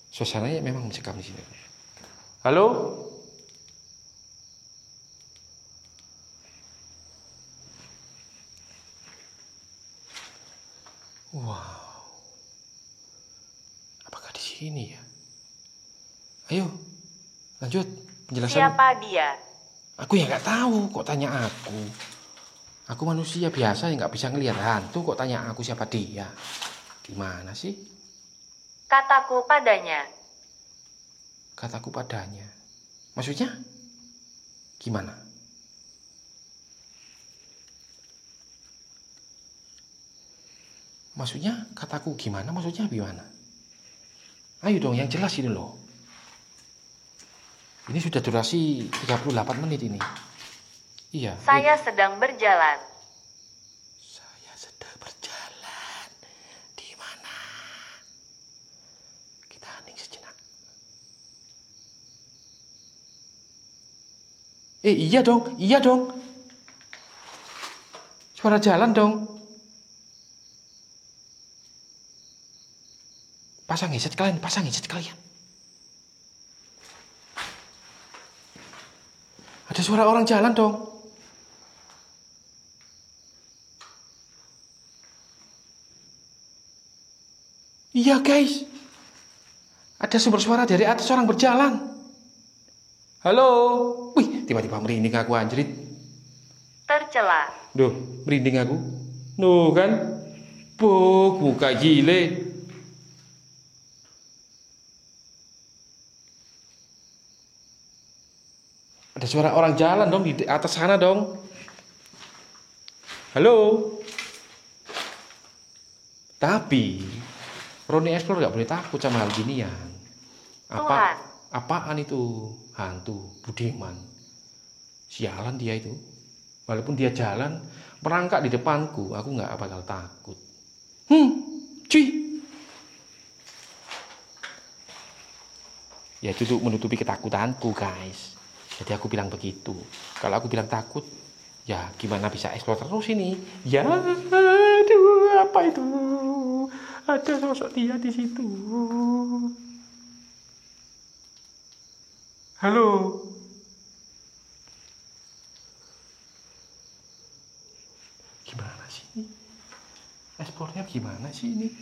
Suasananya memang mencekam di sini. Halo? Wow. Apakah di sini ya? Ayo, lanjut penjelasan. Siapa dia? Aku ya nggak tahu, kok tanya aku. Aku manusia biasa yang nggak bisa ngelihat hantu, kok tanya aku siapa dia? Gimana sih? Kataku padanya. Kataku padanya. Maksudnya? Gimana? Maksudnya kataku gimana? Maksudnya gimana? Ayo dong yang jelas ini loh. Ini sudah durasi 38 menit ini. Iya. Saya sedang berjalan. Saya sedang berjalan. Di mana? Kita hening sejenak. Iya dong, iya dong. Suara jalan dong. Pasang headset kalian, pasang headset kalian. Ada suara orang jalan dong. Iya guys. Ada sumber suara dari atas orang berjalan. Halo. Wih, tiba-tiba merinding aku anjrit. Tercela. Duh, merinding aku. Nuh kan. Buk, muka gile. Ada suara orang jalan dong di atas sana dong. Halo. Tapi Roni Explore gak boleh takut sama hal ginian. Tuhan. Apaan itu? Hantu Budiman. Sialan dia itu. Walaupun dia jalan merangkak di depanku, aku gak bakal takut. Cuy. Ya itu untuk menutupi ketakutanku guys. Jadi aku bilang begitu. Kalau aku bilang takut, ya gimana bisa explore terus ini? Ya, aduh, apa itu? Ada sosok dia di situ. Halo. Gimana sih ini? Explore-nya gimana sih ini?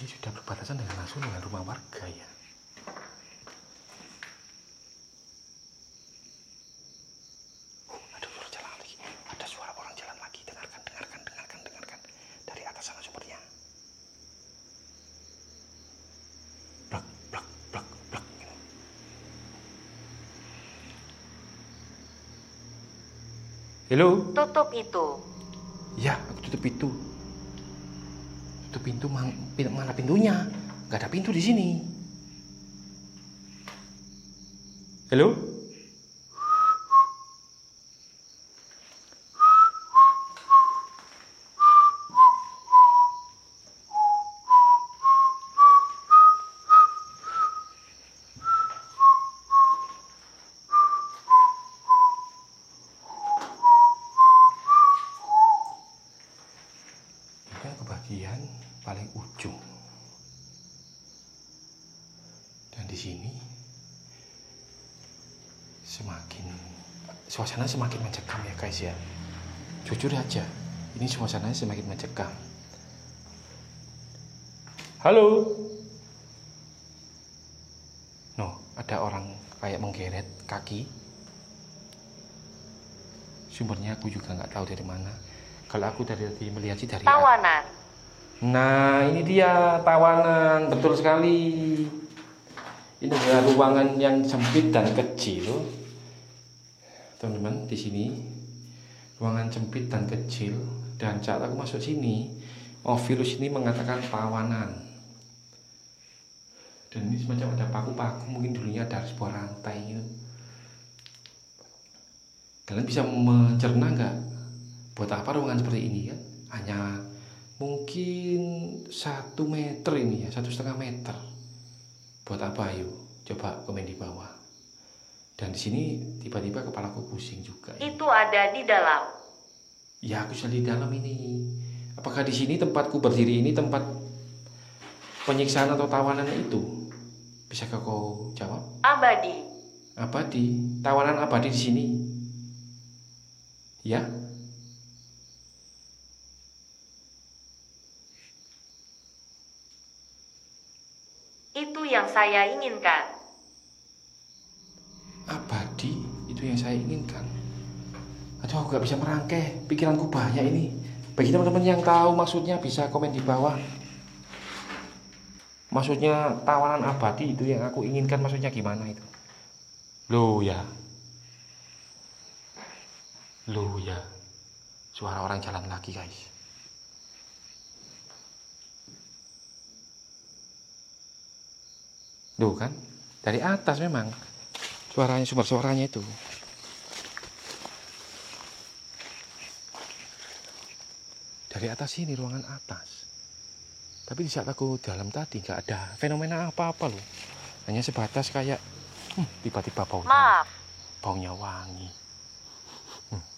Ini sudah berbatasan dengan langsung dengan rumah warga ya. Ada suara jalan lagi. Ada suara orang jalan lagi. Dengarkan. Dari atas sana sumbernya. Blak. Halo. Tutup itu. Ya, aku tutup pintu. Tutup pintu, mana pintunya? Gak ada pintu di sini. Halo? Bagian paling ujung. Dan di sini suasana semakin mencekam ya guys ya. Jujur aja, ini suasananya semakin mencekam. Halo. No, ada orang kayak menggeret kaki. Sumbernya aku juga nggak tahu dari mana. Kalau aku dari tadi melihat sih dari Tawanan. Nah, ini dia tawanan, betul sekali. Ini adalah ruangan yang sempit dan kecil. Teman-teman, di sini ruangan sempit dan kecil, dan saat aku masuk sini, Ovilus ini mengatakan tawanan. Dan ini semacam ada paku-paku, mungkin dulunya ada sebuah rantai gitu. Kalian bisa mencerna nggak? Buat apa ruangan seperti ini kan? Hanya mungkin 1 meter ini ya, 1,5 meter. Buat apa ayo? Coba komen di bawah. Dan di sini tiba-tiba kepalaku pusing juga. Itu ada di dalam. Ya aku sudah di dalam ini. Apakah di sini tempatku berdiri ini tempat penyiksaan atau tawanan itu? Bisakah kau jawab? Abadi. Abadi, tawanan abadi di sini. Ya. Itu yang saya inginkan. Abadi, itu yang saya inginkan. Aduh, aku gak bisa merangkai. Pikiranku banyak ini. Bagi teman-teman yang tahu maksudnya bisa komen di bawah. Maksudnya tawanan abadi itu yang aku inginkan maksudnya gimana itu? Loh ya. Loh ya. Suara orang jalan lagi guys. Loh kan? Dari atas memang. Suaranya, sumber suaranya itu. Dari atas sini, ruangan atas. Tapi di saat aku dalam tadi nggak ada fenomena apa-apa loh. Hanya sebatas kayak tiba-tiba baunya wangi.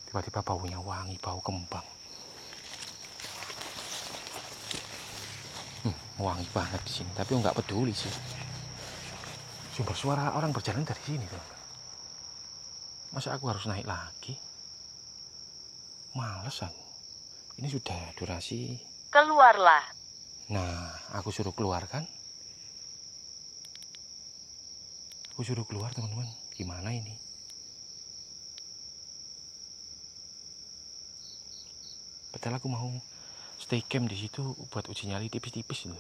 Tiba-tiba baunya wangi, bau kembang. Wangi banget di sini, tapi nggak peduli sih. Sumber suara orang berjalan dari sini tuh. Masa aku harus naik lagi? Males aku. Ini sudah durasi. Keluarlah. Nah, aku suruh keluar kan? Aku suruh keluar teman-teman. Gimana ini? Padahal aku mau stay camp di situ buat uji nyali tipis-tipis loh.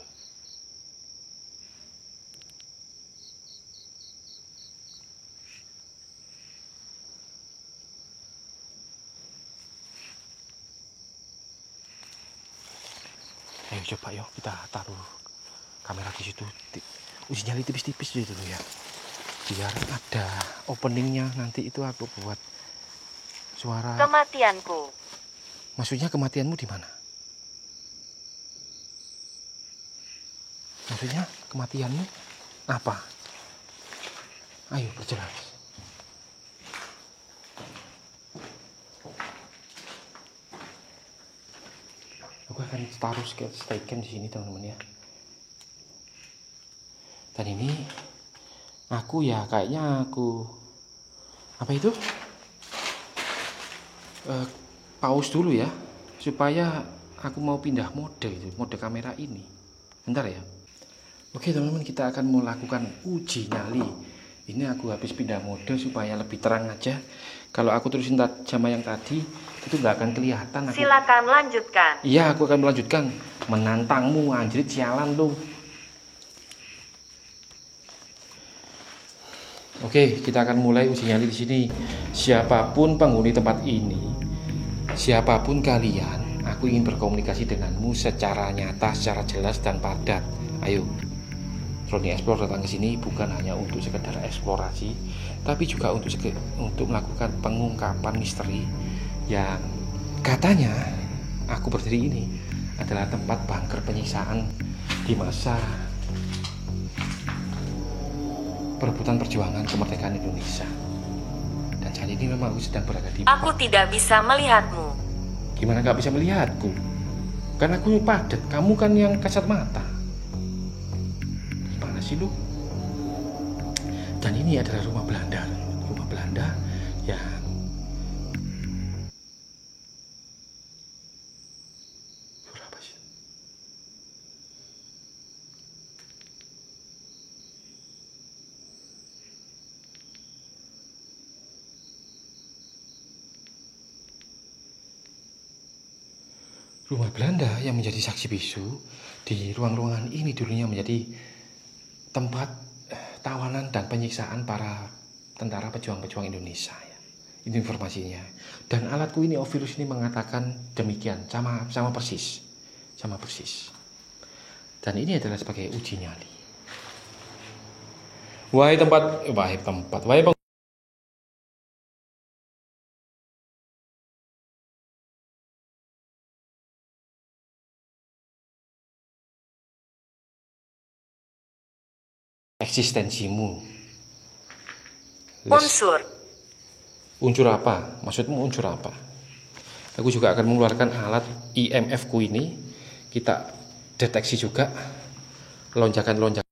Ayo coba yuk kita taruh kamera di situ. Uji nyali tipis-tipis gitu loh ya. Biar ada openingnya nanti itu aku buat suara. Kematianku. Maksudnya kematianmu di mana? Maksudnya kematianmu apa? Ayo perjelas. Aku akan taruh stay cam di sini teman-teman ya. Dan ini aku ya kayaknya aku apa itu? Pause dulu ya supaya aku mau pindah mode itu, mode kamera ini. Bentar ya. Oke teman-teman, kita akan melakukan uji nyali. Ini aku habis pindah mode supaya lebih terang aja. Kalau aku terusin sama yang tadi itu nggak akan kelihatan. Silakan lanjutkan. Iya, aku akan melanjutkan. Menantangmu anjrit, sialan lu. Oke, kita akan mulai uji nyali di sini. Siapapun penghuni tempat ini, siapapun kalian, aku ingin berkomunikasi denganmu secara nyata, secara jelas dan padat. Ayo, Roni Explore datang ke sini bukan hanya untuk sekedar eksplorasi, tapi juga untuk melakukan pengungkapan misteri yang katanya aku berdiri ini adalah tempat bunker penyiksaan di masa perebutan perjuangan kemerdekaan Indonesia. Dan saat ini memang aku sedang berada di. Aku tidak bisa melihatmu. Gimana gak bisa melihatku? Karena aku padat, kamu kan yang kasat mata. Gimana sih lu? Dan ini adalah rumah Belanda. Rumah Belanda yang suara apa sih? Rumah Belanda yang menjadi saksi bisu di ruang-ruangan ini dulunya menjadi tempat tawanan dan penyiksaan para tentara pejuang-pejuang Indonesia ya. Itu informasinya. Dan alatku ini Ovirus ini mengatakan demikian, sama persis. Sama persis. Dan ini adalah sebagai uji nyali. Wahai tempat, wahai eksistensimu. Unsur. Unsur apa? Maksudmu unsur apa? Aku juga akan mengeluarkan alat IMF ku ini. Kita deteksi juga lonjakan-lonjakan.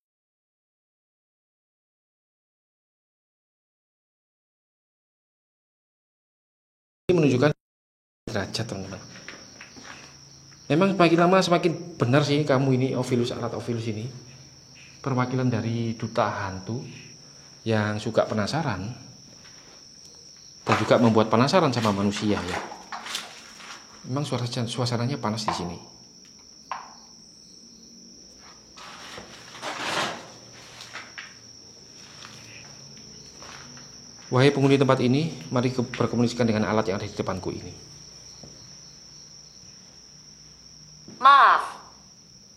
Ini menunjukkan derajat, teman-teman. Memang semakin lama semakin benar sih kamu ini Ovilus, alat Ovilus ini. Perwakilan dari duta hantu yang suka penasaran dan juga membuat penasaran sama manusia ya. Memang suasananya panas di sini. Wahai penghuni tempat ini, mari berkomunikasikan dengan alat yang ada di depanku ini. Maaf.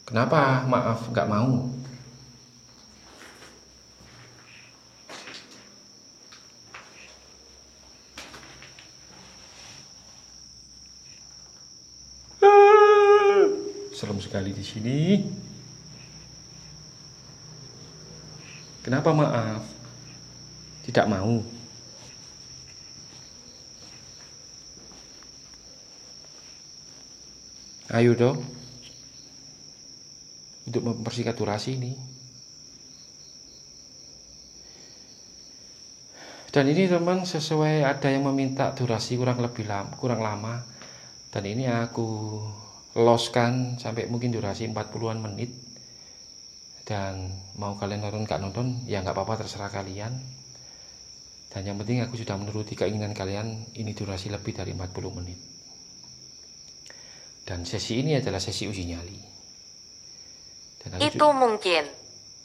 Kenapa? Maaf, nggak mau. Serem sekali di sini. Kenapa maaf? Tidak mau. Ayo dong. Untuk mempersingkat durasi ini. Dan ini teman sesuai ada yang meminta durasi kurang lama. Dan ini aku loskan sampai mungkin durasi 40-an menit. Dan mau kalian nonton gak nonton ya nggak apa-apa, terserah kalian. Dan yang penting aku sudah menuruti keinginan kalian. Ini durasi lebih dari 40 menit. Dan sesi ini adalah sesi uji nyali. Dan Itu mungkin.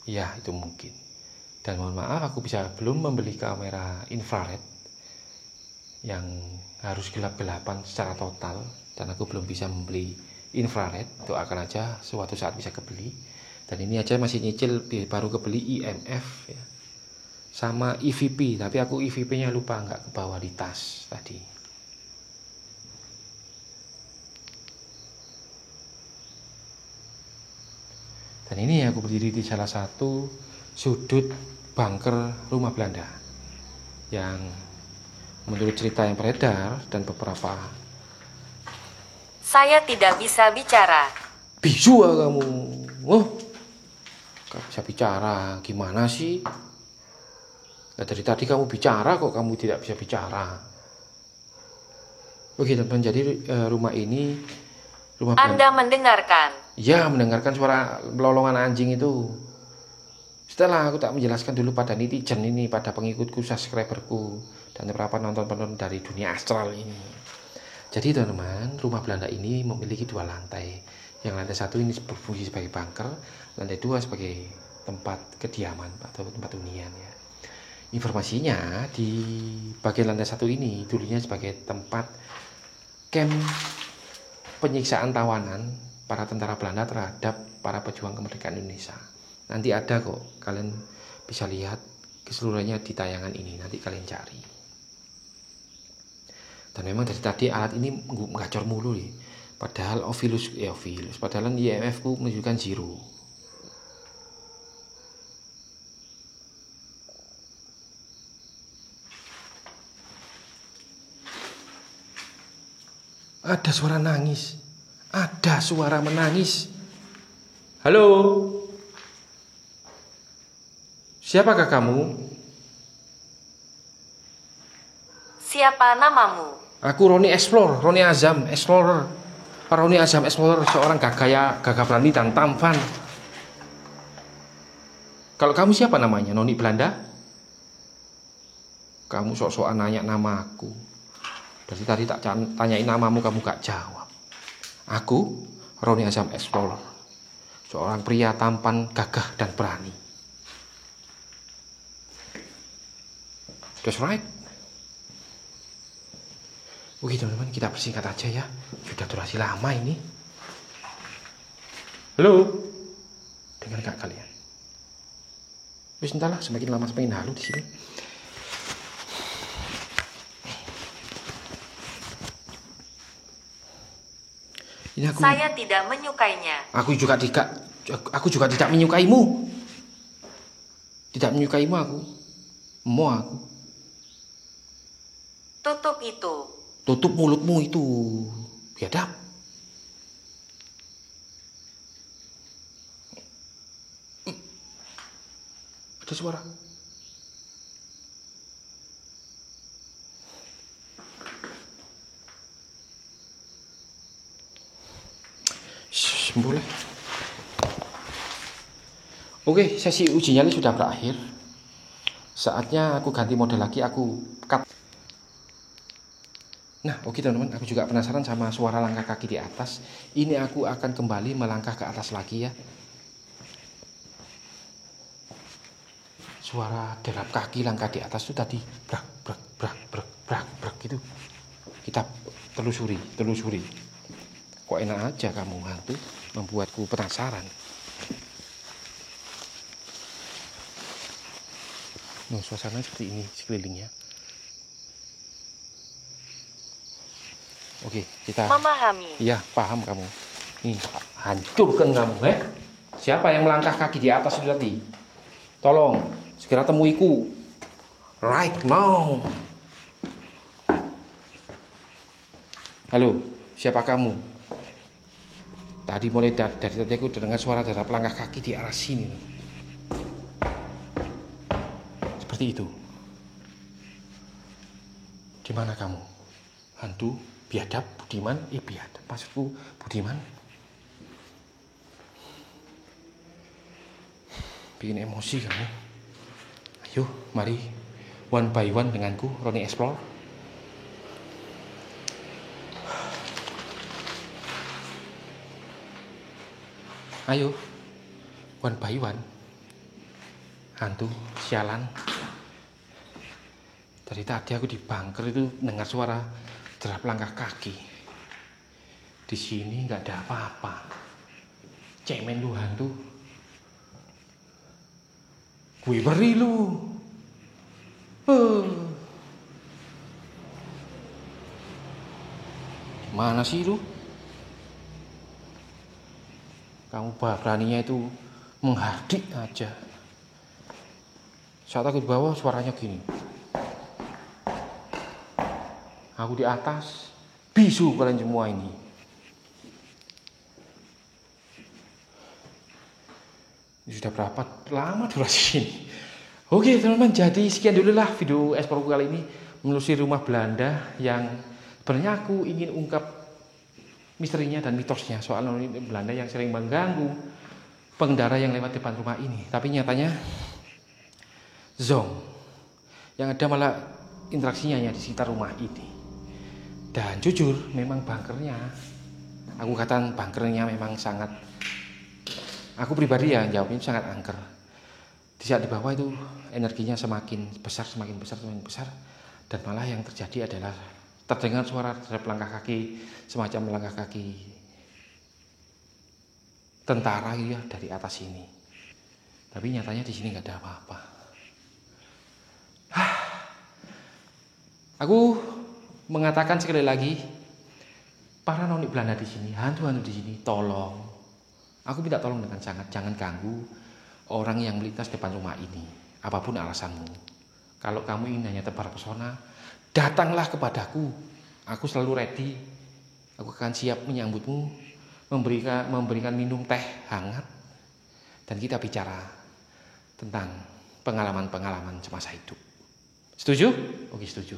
Ya, itu mungkin. Dan mohon maaf aku belum membeli kamera infrared yang harus gelap-gelapan secara total. Dan aku belum bisa membeli infrared. Doakan aja suatu saat bisa kebeli. Dan ini aja masih nyicil, baru kebeli IMF ya. Sama EVP, tapi aku EVP nya lupa, nggak ke bawah di tas tadi. Dan ini aku berdiri di salah satu sudut bunker rumah Belanda yang menurut cerita yang beredar dan beberapa. Saya tidak bisa bicara. Bisu kamu. Oh, gak bisa bicara, gimana sih? Nah, dari tadi kamu bicara kok kamu tidak bisa bicara. Oke teman, jadi rumah ini rumah Anda mendengarkan. Ya, mendengarkan suara melolongan anjing itu. Setelah aku tak menjelaskan dulu pada netizen ini, pada pengikutku, subscriberku, dan beberapa penonton dari dunia astral ini. Jadi teman-teman, rumah Belanda ini memiliki 2 lantai. Yang lantai 1 ini berfungsi sebagai bunker, lantai 2 sebagai tempat kediaman atau tempat hunian ya. Informasinya di bagian lantai 1 ini dulunya sebagai tempat camp penyiksaan tawanan para tentara Belanda terhadap para pejuang kemerdekaan Indonesia. Nanti ada kok, kalian bisa lihat keseluruhannya di tayangan ini, nanti kalian cari. Dan memang dari tadi alat ini ngacor mulu nih. Padahal Ovilus, padahal IMF ku menunjukkan 0. Ada suara nangis. Ada suara menangis. Halo. Siapakah kamu? Siapa namamu? Aku Roni Explorer, Roni Azam Explorer. Roni Azam Explorer, seorang gagah berani dan tampan. Kalau kamu siapa namanya? Noni Belanda? Kamu sok-sokan nanya nama aku. Dari tadi tak tanyain namamu, kamu gak jawab. Aku, Roni Azam Explorer, seorang pria tampan, gagah, dan berani. That's right. Oke teman-teman, kita persingkat aja ya. Sudah durasi lama ini. Halo, dengar gak kalian? Wis entahlah, semakin lama semakin halu di sini. Ini Saya tidak menyukainya. Aku juga tidak menyukaimu. Tidak menyukaimu aku. Mau aku. Tutup itu. Tutup mulutmu itu. Biadab. Ada suara. Boleh. Oke, sesi uji nyali sudah berakhir. Saatnya aku ganti mode lagi, aku cut. Nah, oke teman-teman, aku juga penasaran sama suara langkah kaki di atas. Ini aku akan kembali melangkah ke atas lagi ya. Suara derap kaki langkah di atas itu tadi brak brak brak brak brak brak gitu. Kita telusuri. Kok enak aja kamu hantu, membuatku penasaran. Suasana seperti ini sekelilingnya. Oke, kita Memahami. Iya, paham kamu. Nih, hancurkan kamu, Siapa yang melangkah kaki di atas itu tadi? Tolong, segera temuiku. Right now. Halo, siapa kamu? Tadi mulai dari tadi aku dengar suara derap langkah kaki di arah sini. Seperti itu. Di mana kamu? Hantu, biadab, budiman, biadab. Maksudku budiman. Bikin emosi kamu. Ayo, mari one by one denganku, Roni Explore. Ayo, one by one. Hantu, sialan. Dari tadi aku di bunker itu dengar suara derap langkah kaki. Di sini nggak ada apa-apa. Cemen lu hantu. Gue beri lu. Gimana sih lu? Kamu beraninya itu menghardik aja. Saat aku di bawah suaranya gini. Aku di atas, bisu kalian semua ini. Ini sudah berapa lama durasi ini? Oke teman-teman, jadi sekian dulu lah video explore kali ini menelusuri rumah Belanda yang sebenarnya aku ingin ungkap misterinya dan mitosnya soal noni Belanda yang sering mengganggu pengendara yang lewat depan rumah ini. Tapi nyatanya zong yang ada malah interaksinya hanya di sekitar rumah ini. Dan jujur memang bunkernya, aku katakan bunkernya memang sangat, aku pribadi ya jawabnya sangat angker. Di saat di bawah itu energinya semakin besar, dan malah yang terjadi adalah terdengar suara derap langkah kaki, semacam langkah kaki tentara ya dari atas sini. Tapi nyatanya di sini nggak ada apa-apa. Aku mengatakan sekali lagi, para noni Belanda di sini, hantu-hantu di sini, tolong. Aku minta tolong dengan sangat, jangan ganggu orang yang melintas depan rumah ini. Apapun alasanmu. Kalau kamu ingin hanya tebar pesona, datanglah kepadaku. Aku selalu ready. Aku akan siap menyambutmu, memberikan minum teh hangat, dan kita bicara tentang pengalaman-pengalaman semasa hidup. Setuju? Oke, setuju.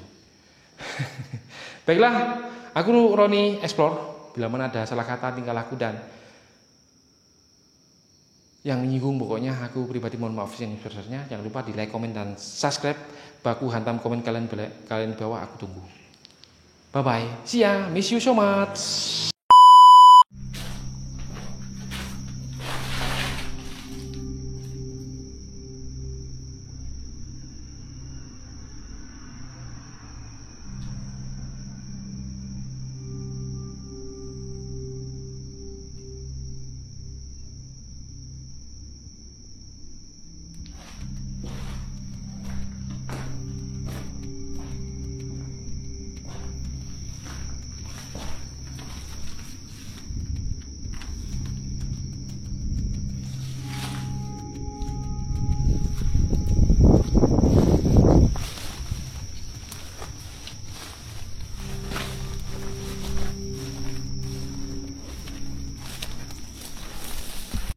Baiklah, aku Roni Explore. Bila mana ada salah kata, tingkah laku dan yang menyinggung, pokoknya aku pribadi mohon maaf yang sebesarnya. Jangan lupa di like, komen, dan subscribe. Baku hantam komen kalian di bawah, aku tunggu. Bye bye. See ya. Miss you so much.